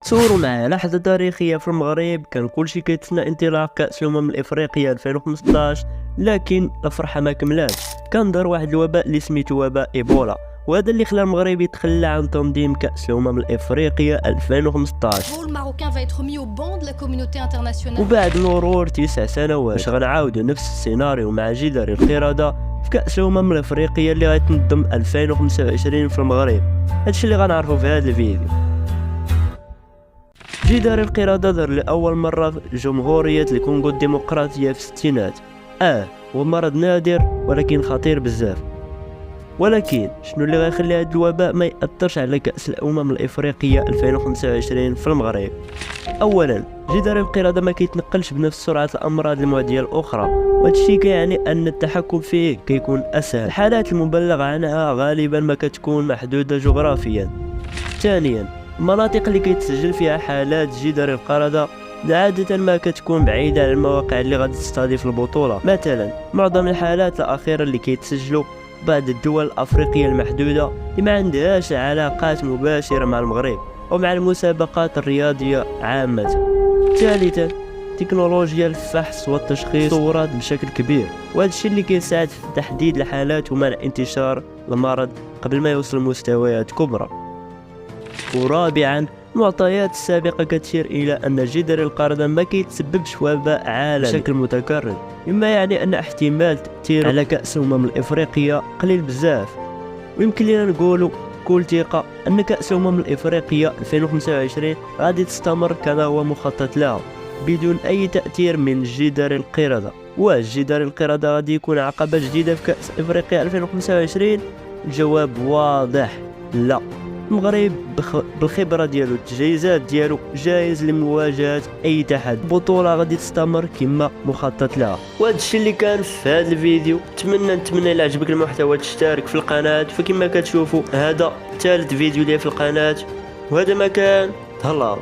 صوروا معايا لحظة تاريخية في المغرب. كان كلشي كيتسنى انطلاق كأس الأمم الإفريقية 2015، لكن الفرحة ما كملاتش. كان دار واحد الوباء اللي سميتو وباء إيبولا، وهذا اللي خلى المغرب يتخلى عن تنظيم كأس الأمم الإفريقية 2015. وبعد مرور 9 سنوات باش غنعاودو نفس السيناريو مع جدار القردة في كأس الأمم الإفريقية اللي غيتنظم 2025 في المغرب. هادشي اللي غنعرفو في هذا الفيديو. جدار القردة ظهر لأول مرة في جمهورية الكونغو الديمقراطية في الستينات. هو مرض نادر ولكن خطير بزاف. ولكن شنو اللي غيخلي هذا الوباء ما يأثرش على كأس الأمم الإفريقية 2025 في المغرب؟ أولا، جدار القردة ما كيتنقلش بنفس سرعة الأمراض المعدية الأخرى، وهادشي كيعني أن التحكم فيه كيكون أسهل. الحالات المبلغ عنها غالبا ما كتكون محدودة جغرافيا. ثانيا، المناطق اللي كيتسجل فيها حالات جدار القردة عادة ما كتكون بعيدة عن المواقع اللي غادي تستضيف البطولة. مثلا معظم الحالات الأخيرة اللي كيتسجلوا بعض الدول الأفريقية المحدودة اللي ما عندهاش علاقات مباشرة مع المغرب أو مع المسابقات الرياضية عامة. ثالثا، تكنولوجيا الفحص والتشخيص تطورت بشكل كبير، وهذا الشيء اللي كيساعد في تحديد الحالات ومنع انتشار المرض قبل ما يوصل لمستويات كبرى. ورابعا، المعطيات السابقة كتشير إلى أن جدار القردة ما كيتسببش وباء عالمي بشكل متكرر، مما يعني أن احتمال تأثير على كأس الأمم الإفريقية قليل بزاف. ويمكن لنا نقولوا بكل ثقة أن كأس الأمم الإفريقية 2025 غادي تستمر كما هو مخطط لها بدون أي تأثير من جدار القردة. وجدار القردة غادي يكون عقبة جديدة في كأس إفريقيا 2025؟ الجواب واضح، لا. المغرب بالخبرة ديالو التجهيزات ديالو جاهز لمواجهة أي تحدي. البطولة غادي تستمر كما مخطط لها. وهذا الشيء اللي كان في هذا الفيديو. نتمنى إلا عجبك المحتوى تشترك في القناة. فكما كتشوفوا هذا ثالث فيديو لي في القناة، وهذا مكان تهلاو.